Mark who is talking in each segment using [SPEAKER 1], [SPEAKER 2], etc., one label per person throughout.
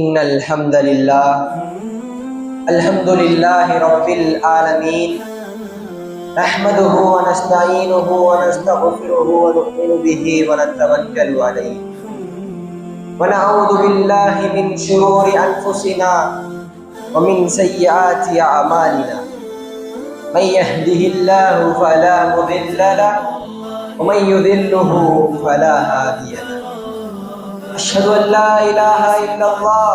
[SPEAKER 1] إن الحمد لله رب العالمين نحمده ونستعينه ونستغفره ونؤمن به ونتوكل عليه ونعوذ بالله من شرور أنفسنا ومن سيئات أعمالنا من يهده الله فلا مضل له ومن يضلله فلا هادي له أشهد أن لا إله إلا الله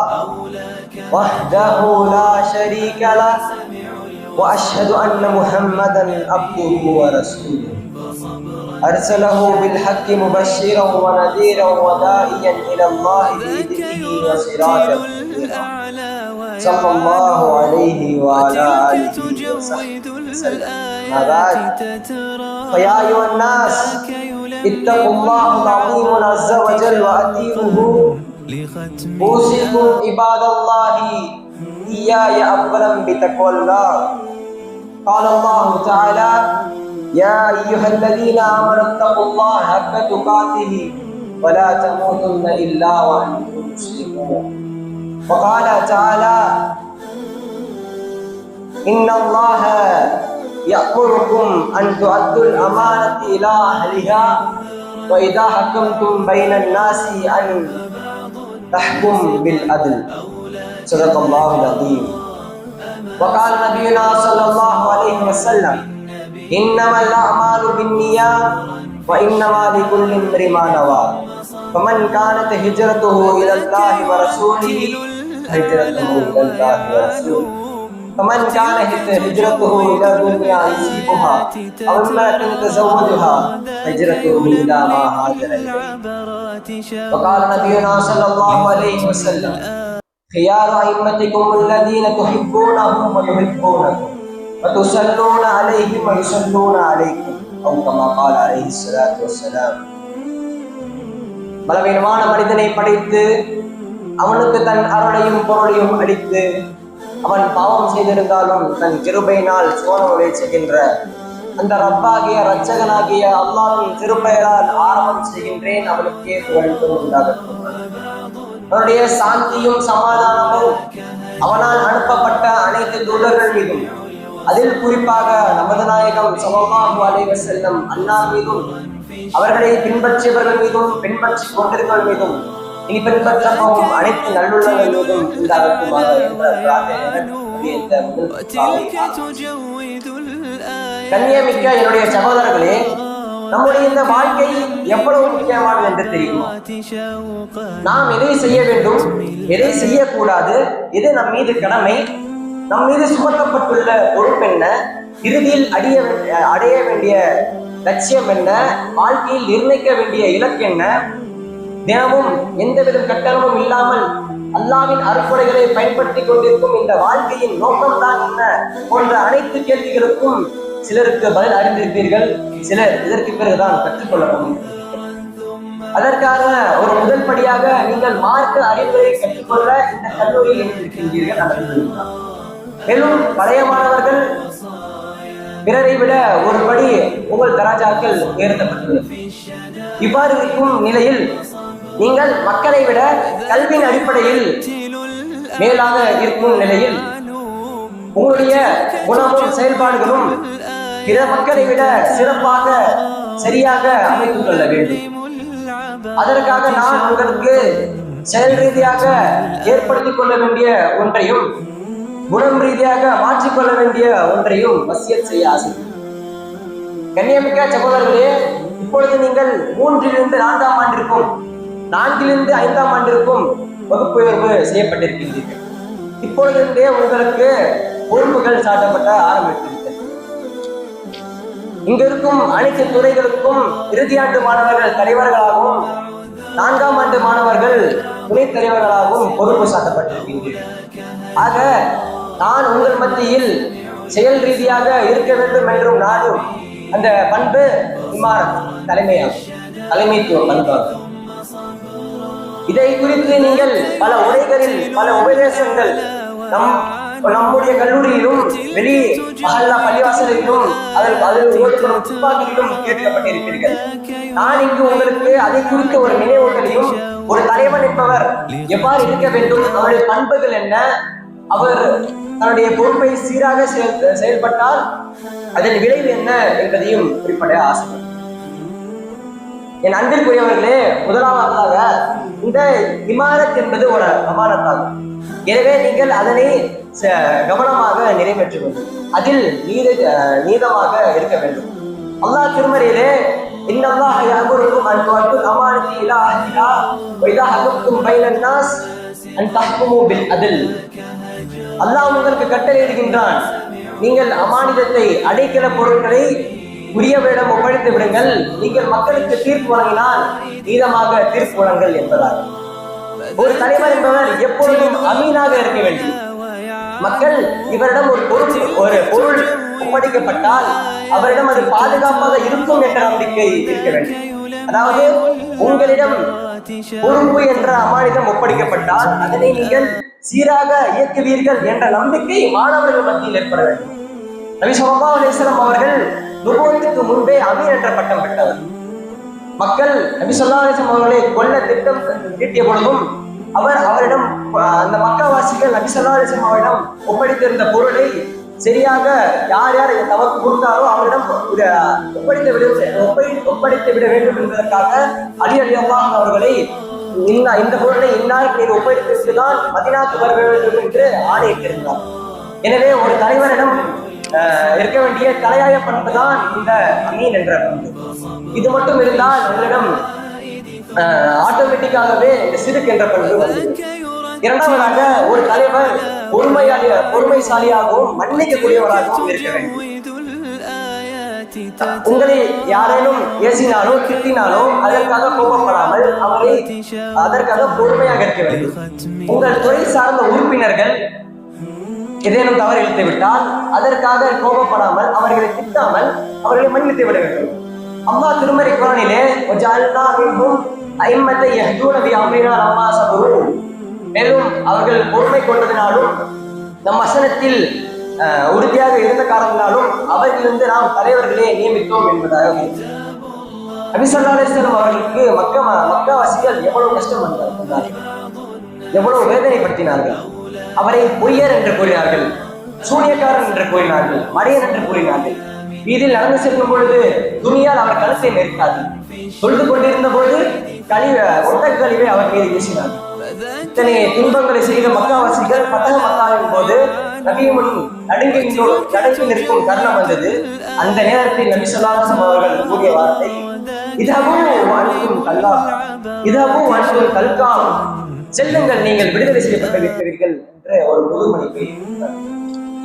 [SPEAKER 1] وحده لا شريك له وأشهد أن محمدا عبده ورسوله أرسله بالحق مبشرا ونذيرا وداعيا إلى الله بإذنه وسراجا منيرا صلى الله عليه وعلى آله وصحبه وسلم. ما بعد فيا أيها الناس اتقوا الله العظيم عز وجل وأطيعوه أوصيكم عباد الله إياي أولا بتقوى الله. قال الله تعالى: يا أيها الذين آمنوا اتقوا الله حق تقاته ولا تموتن إلا وأنتم مسلمون. وقال تعالى: إن الله يأمركم أن تؤدوا الأمانة إلى أهلها وإذا حكمتم بين الناس أن تحكم بالعدل. صدق الله العظيم. وقال نبينا صلى الله عليه وسلم: إنما الأعمال بالنيات وإنما لكل امرئ ما نوى فمن كانت هجرته إلى الله ورسوله هجرته إلى الله ورسوله فمن كانت هجرته إلى دنيا يصيبها أو امرأة يتزوجها هجرته إلى ما هاجر إليه. وقال نبينا صلى الله عليه وسلم: خيار أئمتكم الذين تحبونهم ويحبونكم وتصلون عليهم ويصلون عليكم أو كما قال عليه الصلاة والسلام. பலவீனமான மனிதனை படைத்து அவனுக்கு தன் அருளையும் பொருளையும் அளித்து அவன் பாவம் செய்திருந்தாலும் தன் கிருபையினால் சோனவளை செய்கின்ற அந்த ரப்பாகிய இரட்சகனாகிய அல்லாஹ்வின் திருப்பெயரால் ஆரம்பம் செய்கின்றேன். அவனுக்கே புகழ்ந்தும் உண்டாகட்டும். அவனுடைய சாந்தியும் சமாதானமும் அவனால் அனுப்பப்பட்ட அனைத்து தூதர்கள் மீதும், அதில் குறிப்பாக நமது நாயகம் ஸல்லல்லாஹு அலைஹி வஸல்லம் அன்னார் மீதும், அவர்களை பின்பற்றியவர்கள் மீதும், பின்பற்றி கொண்டிருப்பவர்கள் மீதும், இனி பின்பற்ற போகும் அனைத்து நல்லுள்ளவர்கள் மீதும் உண்டாகட்டுமாக என்ற கண்ணியமிக்க என்னுடைய சகோதரர்களே, நம்முடைய இந்த வாழ்க்கை எவ்வளவு முக்கியமானது என்று தெரியுமா? நாம் எதை செய்ய வேண்டும், எதை செய்யக்கூடாது, எது நம் மீது கடமை, நம் மீது சுமத்தப்பட்டுள்ள பொறுப்பு என்ன, இறுதியில் அடைய வேண்டிய லட்சியம் என்ன, வாழ்க்கையில் நிர்ணயிக்க வேண்டிய இலக்கு என்ன, தினமும் எந்தவித கட்டணமும் இல்லாமல் அல்லாஹ்வின் அருட்கொடைகளை பயன்படுத்திக் கொண்டிருக்கும் இந்த வாழ்க்கையின் நோக்கம்தான் என்ன போன்ற அனைத்து கேள்விகளுக்கும் சிலருக்கு பதில் அறிந்திருப்பீர்கள், சிலர் இதற்கு பிறகுதான் கற்றுக்கொள்ள முடியும். அதற்காக ஒரு முதல் படியாக நீங்கள் மார்க்க அறிவுரை கற்றுக்கொள்ள இந்த கல்லூரியில் இணைந்திருக்கின்றீர்கள். மேலும் பழைய மாணவர்கள் பிறரை விட ஒரு படி உங்கள் தராஜாக்கள் உயர்த்தப்பட்டுள்ளது. இவ்வாறு இருக்கும் நிலையில் நீங்கள் மக்களை விட கல்வியின் அடிப்படையில் மேலாக இருக்கும் நிலையில் உங்களுடைய குணமும் செயல்பாடுகளும் பிற மக்களை விட சிறப்பாக சரியாக அமைத்துக் கொள்ள வேண்டும். அதற்காக நான் உங்களுக்கு செயல் ரீதியாக ஏற்படுத்திக் கொள்ள வேண்டிய ஒன்றையும் குணம் ரீதியாக மாற்றிக்கொள்ள வேண்டிய ஒன்றையும் வசியத் செய்ய ஆசை. கண்ணியமிக்க சகோதரர்களே, இப்பொழுது நீங்கள் 3லிருந்து 4ஆம் ஆண்டிற்கும் 4லிருந்து 5ஆம் ஆண்டிற்கும் வகுப்பு உயர்வு செய்யப்பட்டிருக்கின்றீர்கள். இப்பொழுதே உங்களுக்கு பொறுப்புகள் சாட்டப்பட்ட ஆரம்பித்திருக்கிறது. இங்க இருக்கும் அனைத்து துறைகளுக்கும் இறுதியாண்டு மாணவர்கள் தலைவர்களாகவும் 4ஆம் ஆண்டு மாணவர்கள் துணைத் தலைவர்களாகவும் பொறுப்பு சாட்டப்பட்டிருக்கின்றீர்கள். ஆக நான் உங்கள் மத்தியில் செயல் ரீதியாக இருக்க வேண்டும் என்றும் நானும் அந்த பண்பு இமாரத் தலைமையாகும், தலைமைத்துவ பண்பாகும். இதை குறித்து நீங்கள் பல உரைகளில் பல உபதேசங்கள் நம்முடைய கல்லூரியிலும் வெளி மஹல்லா பள்ளிவாசலிலும் அதில் துப்பாக்கியிலும் கேட்கப்பட்டிருக்கிறீர்கள். நான் இங்கு உங்களுக்கு அதை குறித்த ஒரு நினைவூட்டலையும் ஒரு தலைவன் என்பவர் எவ்வாறு இருக்க வேண்டும், அவருடைய பண்புகள் என்ன, அவர் தன்னுடைய பொறுப்பை சீராக செயல்பட்டால் அதன் விளைவு என்ன என்பதையும் குறிப்பிட ஆசை. என் அன்பிற்குரியவர்களே, முதலாவதாக இந்த இமாரத் என்பது ஒரு அமானத்தாகும். எனவே நீங்கள் அதனை கவனமாக நிறைவேற்ற வேண்டும், அதில் நீதமாக இருக்க வேண்டும். அல்லாஹ் திருமறையிலே இன்னல்லாஹ யஅமுருக்கும் அன் துஅத்துல் அமானத்தி இலா அஹ்லிஹா வ இதா ஹகம்தும் பைனன் நாஸ் அன் தஹ்குமு பில் அத்ல். அல்லாஹ் உங்களுக்கு கட்டளையிடுகின்றான், நீங்கள் அமானிதத்தை அடைக்கல பொருட்களை உரியவரிடம் ஒப்படைத்து விடுங்கள், நீங்கள் மக்களுக்கு தீர்ப்பு வழங்கினால் நீதமாக தீர்ப்பு வழங்கல் என்பதால் ஒரு தலைவர் என்பவர் எப்பொழுதும் அமீனாக இருக்க வேண்டும். மக்கள் இவரிடம் ஒரு பொருள் ஒப்படைக்கப்பட்டால் அவரிடம் அது பாதுகாப்பாக இருக்கும் என்ற நம்பிக்கை இருக்க வேண்டும். அதாவது உங்களிடம் பொறுப்பு என்ற அமானிதம் ஒப்படைக்கப்பட்டால் அதனை நீங்கள் சீராக இயக்குவீர்கள் என்ற நம்பிக்கை மாணவர்கள் மத்தியில் ஏற்பட வேண்டும். நபி ஸல்லல்லாஹு அலைஹி வஸல்லம் அவர்கள் நுபுவத்துக்கு முன்பே அமீர் என்ற பட்டம் பெற்றவர். மக்கள் நபி ஸல்லல்லாஹு அலைஹி வஸல்லம் அவர்களை கொல்ல திட்டம் தீட்டிய பொழுதும் அவரிடம் அந்த மக்காவாசிகள் நபி ஸல்லல்லாஹு அலைஹி வஸல்லம் அவரிடம் ஒப்படைத்திருந்த பொருளை சரியாக யார் யார் தவறு கொடுத்தாரோ அவரிடம் ஒப்படைத்து விட வேண்டும் என்பதற்காக அலி ரலியல்லாஹு அவர்களை இந்த பொருளை இன்னாருக்கு நீர் ஒப்படைத்துதான் மதீனாவுக்கு வர வேண்டும் என்று ஆணையிட்டிருந்தார். எனவே ஒரு தலைவரிடம் இருக்க வேண்டிய தலையாய பண்பு தான் இந்த அமீன் என்ற பண்பு. இது மட்டும் இருந்தால் உங்களிடம் ஆட்டோமேட்டிக்காகவே இந்த சிறுக் என்ற பண்பு வந்து. இரண்டாவதாக ஒரு தலைவர் பொறுமைசாலியாகவும் மன்னிக்கக்கூடியவராகவும் இருக்க வேண்டும். உங்களை யாரேனும் ஏசினாலோ திட்டினாலோ அதற்காக கோபப்படாமல் அவரை அதற்காக பொறுமையாக இருக்க வேண்டும். உங்கள் துறை சார்ந்த உறுப்பினர்கள் ஏதேனும் தவறு இழுத்து விட்டால் அதற்காக கோபப்படாமல் அவர்களை திட்டாமல் அவர்களை மன்னித்து விட வேண்டும். அல்லாஹ் திருமறை குர்ஆனிலே வஜஅல்னா மின்ஹும் அய்மத்தை யஹ்தூன பி அம்ரினா லம்மா ஸபரு, மேலும் அவர்கள் பொறுமை கொண்டதினாலும் நம் வசனத்தில் உறுதியாக இருந்த காரணத்தினாலும் அவர்களிருந்து நாம் தலைவர்களே நியமித்தோம் என்பதாக. நபி ஸல்லல்லாஹு அலைஹி வஸல்லம் அவர்களுக்கு மக்காவாசிகள் எவ்வளவு கஷ்டம் வந்தார்கள், எவ்வளவு வேதனைப்படுத்தினார்கள். அவரை பொய்யர் என்று கூறினார்கள், சூனியக்காரன் என்று கூறினார்கள், மடையன் என்று கூறினார்கள். வீதியில் நடந்து செல்லும் பொழுது துணியால் அவர் கழுத்தை நெருக்காது, தொழுது கொண்டிருந்த போது ஒட்டக கழிவை அவர் மீது வீசினார். இத்தனை துன்பங்களை செய்த மக்காவாசிகள் பத்தக மக்காவின் போது நபியுடன் நடுங்கி நிற்கும் தருணம் வந்தது. அந்த நேரத்தில் நபி ஸல்லல்லாஹு அலைஹி வஸல்லம் அவர்கள் கூறிய வார்த்தை, இதுவும் கல்காம், செல்லுங்கள் நீங்கள் விடுதலை செய்யப்பட்டு இருக்கிறீர்கள் என்ற ஒரு முதுமணிப்பை.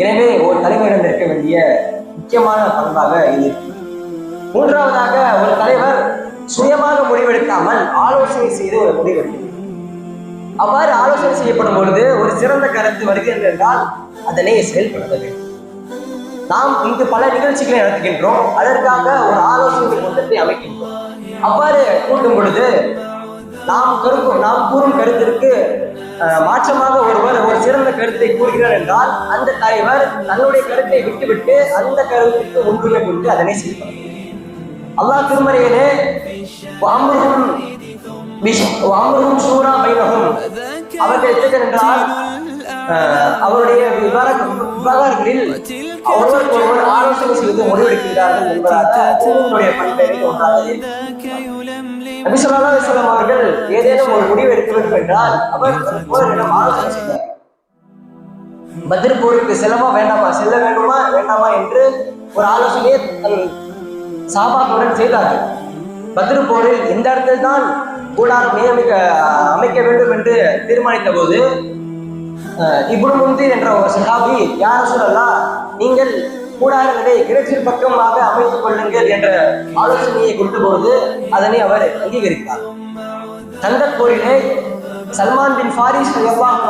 [SPEAKER 1] எனவே ஒரு தலைவரிடம் இருக்க வேண்டிய முக்கியமான பண்பாக இது. மூன்றாவதாக ஒரு தலைவர் சுயமாக முடிவெடுக்காமல் ஆலோசனை செய்து ஒரு முடிவெடுக்கிறார். அவ்வாறு ஆலோசனை செய்யப்படும் பொழுது ஒரு சிறந்த கருத்து வருகிறது என்றால் அதனை செயல்படுத்த வேண்டும். நாம் இங்கு பல நிகழ்ச்சிகளை நடத்துகின்றோம், அதற்காக ஒரு ஆலோசனை கூட்டத்தை அமைக்கின்றோம். அவ்வாறு கூட்டும் பொழுது நாம் கூறும் கருத்திற்கு மாற்றமாக ஒருவர் ஒரு சிறந்த கருத்தை கூறுகிறார் என்றால் அந்த தலைவர் தன்னுடைய கருத்தை விட்டுவிட்டு அந்த கருத்துக்கு முன்னுரிமை கொண்டு அதனை செய்வார். அல்லாஹ் திருமறையிலே அவர்கள் என்றால் அவருடைய விவகாரங்களில் ஒருவர் ஆலோசனை செய்து முடிவெடுக்கிறார்கள் என்பதாக பண்பை ஒன்றாக. நபி ஸல்லல்லாஹு அலைஹி வஸல்லம் அவர்கள் ஏதேனும் ஒரு முடிவு எடுக்க வேண்டும் என்றால் அவர் ஆலோசனை செய்தார். பத்ர் போருக்கு செல்ல வேண்டுமா வேண்டாமா என்று ஒரு ஆலோசனையை சஹாபாக்களுடன் செய்தார்கள். பத்ர் போரில் இந்த இடத்தில் தான் கூடாரம் அமைக்க வேண்டும் என்று தீர்மானித்த போது இப்னு முன்திர் என்ற ஒரு சஹாபி, யா ரசூலல்லாஹ், நீங்கள் கூடாரங்களை கிழக்கின் பக்கமாக அமைத்துக் கொள்ளுங்கள் என்ற ஆலோசனையை கொடுத்த பொழுது அதனை அவர் அங்கீகரித்தார். கந்தக் போரிலே சல்மான் பின் ஃபாரிஸ்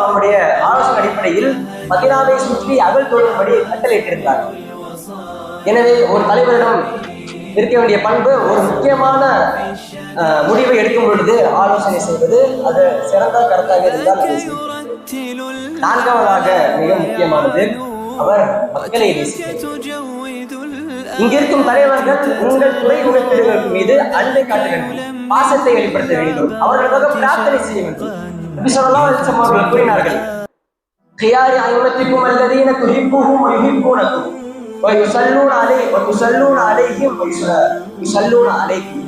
[SPEAKER 1] அவருடைய ஆலோசனை அடிப்படையில் மதீனாவை சுற்றி அகல் தொழும்படி கட்டளையிட்டிருந்தார். எனவே ஒரு தலைவரிடம் இருக்க வேண்டிய பண்பு ஒரு முக்கியமான முடிவை எடுக்கும் பொழுது ஆலோசனை செய்வது, அது சிறந்த கருத்தாக இருந்தால். நான்காவதாக மிக முக்கியமானது, அவர் மக்களை நேசிக்கிறார். இங்கிருக்கும் தலைவர்கள் உங்கள் துறை உறுப்பினர்கள் மீது அன்பை காட்ட வேண்டும். பாசத்தை வெளிப்படுத்த வேண்டும், அவர்களுக்காக பிரார்த்தனை செய்ய வேண்டும். நபி ஸல்லல்லாஹு அலைஹி வஸல்லம் அவர்கள் கூறினார்கள், "கியாரி அய்மத்திக்கும் அல்லதீன துஹிப்புஹும் வ யுஹிப்பூனகும் வ யுஸல்லூன அலைஹி வ துஸல்லூன அலைஹிம் வ யுஸல்லூன அலைக்கும்."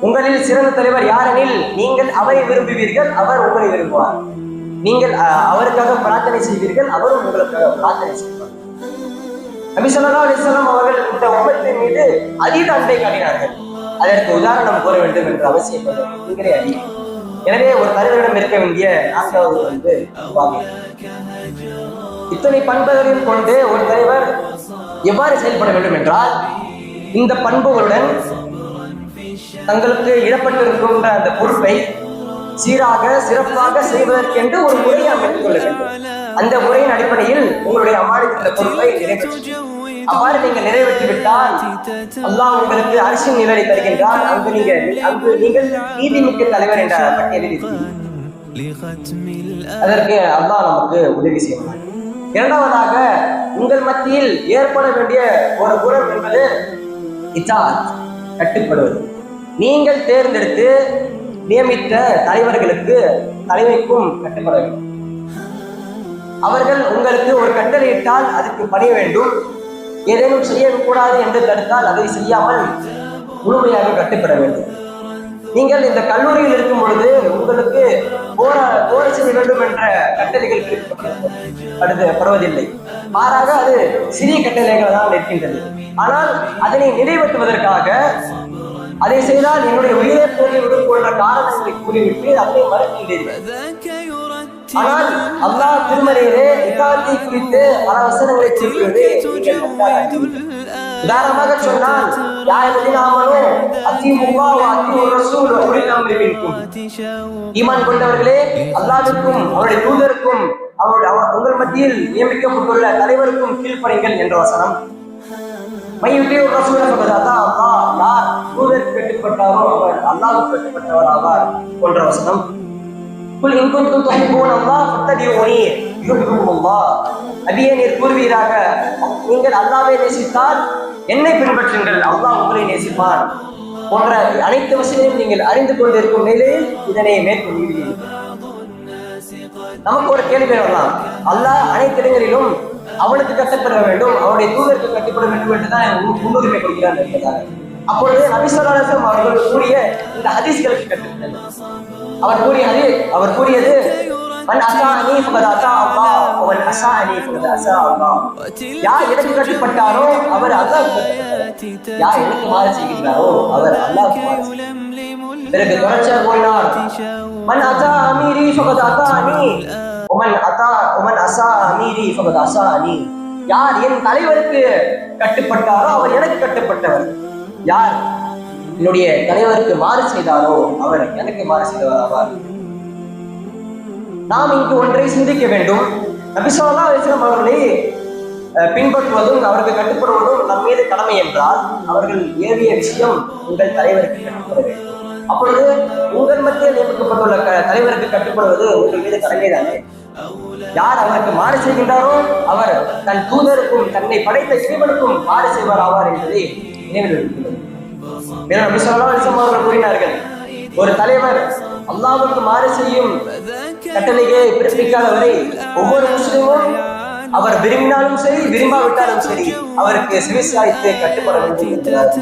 [SPEAKER 1] உங்களில் சிறந்த தலைவர் யாரெனில் நீங்கள் அவரை விரும்புவீர்கள், அவர் உங்களை விரும்புவார். நீங்கள் அவருக்காக பிரார்த்தனை செய்வீர்கள், அவரும் உங்களுக்காக பிரார்த்தனை செய்வார். நபி ஸல்லல்லாஹு அலைஹி வஸல்லம் அவர்கள் இந்த உம்மத்தின் மீது அதீத அன்பை காட்டினார்கள். அதற்கு உதாரணம் கூற வேண்டும் என்ற அவசியம் நீங்களே அறிய. எனவே ஒரு தலைவரிடம் இருக்க வேண்டிய 4வது இத்தனை பண்புகளையும் கொண்டு ஒரு தலைவர் எவ்வாறு செயல்பட வேண்டும் என்றால், இந்த பண்புகளுடன் தங்களுக்கு இடப்பட்டிருக்கின்ற அந்த பொறுப்பை சீராக சிறப்பாக செய்வதற்கென்று ஒரு முறையை அமைத்துக் கொள்ள வேண்டும். அந்த முறையின் அடிப்படையில் உங்களுடைய அமானித்த பொறுப்பை நிறைவேற்ற. அவ்வாறு நீங்கள் நிறைவேற்றிவிட்டால் அல்லாஹ் உங்களுக்கு அரசின் நிலையை தருகின்றால் அங்கு நீங்கள் நீதிமிக்க தலைவர் என்ற பட்டியலில். அதற்கு அல்லாஹ் நமக்கு உதவி செய்வார். இரண்டாவதாக, உங்கள் மத்தியில் ஏற்பட வேண்டிய ஒரு குணம் என்பது இத்தாத், கட்டுப்படுவது. நீங்கள் தேர்ந்தெடுத்து நியமித்த தலைமைக்கும் கட்டுப்பட வேண்டும். அவர்கள் உங்களுக்கு ஒரு கட்டளையிட்டால் அதுக்கு பணிய வேண்டும். ஏதேனும் செய்யக்கூடாது என்று தடுத்தால் அதை செய்யாமல் முழுமையாக கட்டுப்பட வேண்டும். நீங்கள் இந்த கல்லூரியில் இருக்கும் பொழுது உங்களுக்கு போர செய்ய வேண்டும் என்ற கட்டளைகள் படுவதில்லை. மாறாக அது சிறிய கட்டளைகள் தான் இருக்கின்றது. ஆனால் அதனை நிறைவேற்றுவதற்காக அதை செய்தால் என்னுடைய உயிரை போகிவிடும் போன்ற காரணங்களை கூறிவிட்டு அதை மறுக்கின்றீர்கள். ஆனால் அல்லாஹ் திருமறையிலே இத்தாத்தை குறித்து பல வசனங்களை குறிப்பிடுவது. உதாரணமாக சொன்னால், ஈமான் கொண்டவர்களே, அல்லாஹ்வுக்கும் அவருடைய தூதருக்கும் உங்கள் மத்தியில் நியமிக்கப்பட்டுள்ள தலைவருக்கும் கீழ்ப்படிங்கள் என்ற வசனம். யார் தூதருக்கு கட்டுப்பட்டாரோ அவர் அல்லாஹ்வுக்கு கட்டுப்பட்டவர் ஆவார் போன்ற வசனம். அபியே நீர் கூறுவீராக, நீங்கள் அல்லாஹ்வை நேசித்தால் என்னை பின்பற்றுங்கள், அல்லாஹ் உங்களை நேசிப்பார் போன்ற அனைத்து விஷயங்களையும் நீங்கள் அறிந்து கொண்டிருக்கும் நிலையில் இதனை மேற்கொள்வீர்கள். நமக்கு ஒரு கேள்வி வரலாம், அல்லாஹ் அனைத்து இடங்களிலும் அவனுக்கு கட்டுப்பட வேண்டும், அவருடைய தூதருக்கு கட்டுப்பட வேண்டும் என்றுதான் முன்னுரிமை கொடுக்கிறார் என்பதாக. அப்பொழுது நபி ஸல்லல்லாஹு அலைஹி வஸல்லம் அவர்கள் கூறிய இந்த ஹதீஸ்களுக்கு கட்டுப்பட்டது. அவர் கூறியது, மன் அஸாஅனி ஃபகத் அஸா அல்லாஹ் வ மன் அஸாஅனி ஃபகத் அஸா அல்லாஹ். யார் எனக்கு கட்டுப்பட்டாரோ அவர் அல்லாஹ்வுக்கு கட்டுப்பட்டார், யார் எனக்கு மாறு செய்கிறாரோ அவர் அல்லாஹ்வுக்கு மாறு செய்கிறார். பிறகு தொடர்ச்சியாக கூறினார், மன் அஸா அமீரி ஃபகத் அஸாஅனி வ மன் அஸா அமீரி ஃபகத் அஸாஅனி. யார் என் தலைவருக்கு கட்டுப்பட்டாரோ அவர் எனக்கு கட்டுப்பட்டவர், யார் என்னுடைய தலைவருக்கு மாறு செய்தாரோ அவர் எனக்கு மாறு செய்தவர் ஆவார். நாம் இங்கு ஒன்றை சிந்திக்க வேண்டும். நபி ஸல்லல்லாஹு அலைஹி வஸல்லம் அவர்களை பின்பற்றுவதும் அவருக்கு கட்டுப்படுவதும் நம் மீது கடமை என்றால், அவர்கள் ஏவிய விஷயம் உங்கள் தலைவருக்கு கட்டுப்பட வேண்டும். அப்பொழுது உங்கள் மத்தியில் நியமிக்கப்பட்டுள்ள தலைவருக்கு கட்டுப்படுவது உங்கள் மீது கடமைதானே. யார் அவருக்கு மாறு செய்கின்றாரோ அவர் தன் தூதருக்கும் தன்னை படைத்த இறைவனுக்கும் மாறு செய்வார் ஆவார் என்பதை நினைவில் இருக்கிறது. நபி ஸல்லல்லாஹு அலைஹி வஸல்லம் அவர்கள் கூறினார்கள், ஒரு தலைவர் அல்லாஹ்வுக்கு மாறு செய்யும் கட்டளையை பிறப்பிக்காத வரை ஒவ்வொரு முஸ்லிமும் அவர் விரும்பினாலும் சரி விரும்பாவிட்டாலும் சரி அவருக்கு செவிசாய்த்து கட்டுப்பட வேண்டும் என்கிறார்.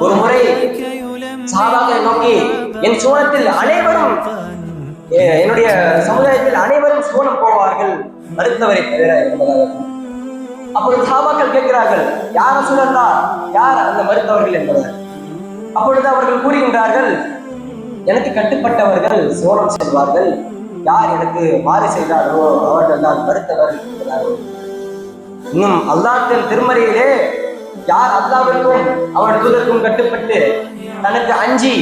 [SPEAKER 1] ஒரு முறை சஹாபாக்களை நோக்கி, என் சூனத்தில் அனைவரும், என்னுடைய சமுதாயத்தில் அனைவரும் சூனம் போவார்கள் மறுத்தவரை தவிர என்பதாக. அப்பொழுது சஹாபாக்கள் கேட்கிறார்கள், யார் ரசூலல்லாஹ், யார் அந்த மறுத்தவர்கள் என்பதாக. அப்பொழுது அவர்கள் கூறுகின்றார்கள், எனக்கு கட்டுப்பட்டவர்கள் சோனம் செல்வார்கள், யார் எனக்கு மாறு செய்தார்களோ அவர்கள் தான் மறுத்தவர் என்கிறார்கள். இன்னும் அல்லாஹ்வின் திருமறையிலே யார் அல்லாஹ்விற்கும் அவர் தூதருக்கும் கட்டுப்பட்டு தனக்கு அஞ்சி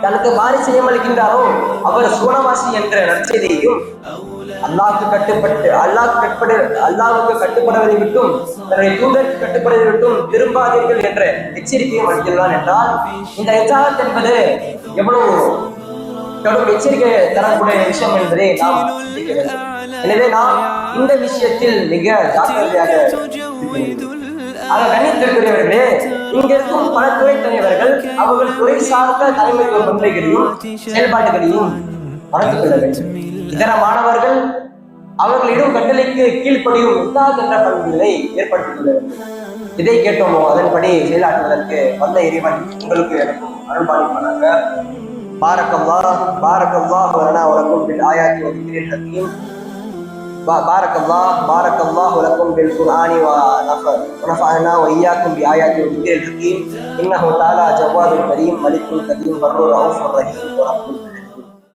[SPEAKER 1] தனக்கு மாறு செய்யமளிக்கின்றாரோ அவர் சூனவாசி என்ற நற்செய்தியையும், அல்லாஹ்வுக்கு கட்டுப்படுவதை விட்டும் தன்னுடைய தூதருக்கு கட்டுப்படுவதை விட்டும் திரும்பாதீர்கள் என்ற எச்சரிக்கையும் அளிக்கிறான் என்றால், இந்த இஜாத் என்பது எவ்வளவு கடும் எச்சரிக்கை தரக்கூடிய விஷயம் என்பதை நாம் சிந்திக்க வேண்டும். எனவே நாம் இந்த விஷயத்தில் மிக ஜாக்கிரதையாக ஆக கண்ணியத்திற்குரியவர்களே, இங்க இருக்கும் பல துறை தலைவர்கள் அவர்கள் துறை சார்ந்த தலைமைத்துவ கொள்கைகளையும் செயல்பாடுகளையும் வளர்த்துக் கொள்ள வேண்டும். இதர மாணவர்கள் அவர்களிடம் கட்டளைக்கு கீழ்ப்படியும் என்ற பண்புகளை ஏற்படுத்திக் கொள்ள வேண்டும். இதை கேட்டோமோ அதன்படி செயலாற்றுவதற்கு வந்த இறைவன் உங்களுக்கு எனக்கும் அருள்பாலிப்பானாங்க. பாரக்கல்லாஹு லனா வ லக்கும் பில் ஆயாத்தி வ திக்ரில் ஹக்கீம். பாரக்கல்லாஹு லக்கும் பில் குர்ஆனி வ நஃபஅனா வ இய்யாக்கும் பி ஆயாத்தி வ திக்ரில் ஹக்கீம். இன்னஹு தஆலா ஜவ்வாதுல் கரீம் மலிக்குல் கரீம் பர்ருர் ரഊஃபுர் ரஹீம்.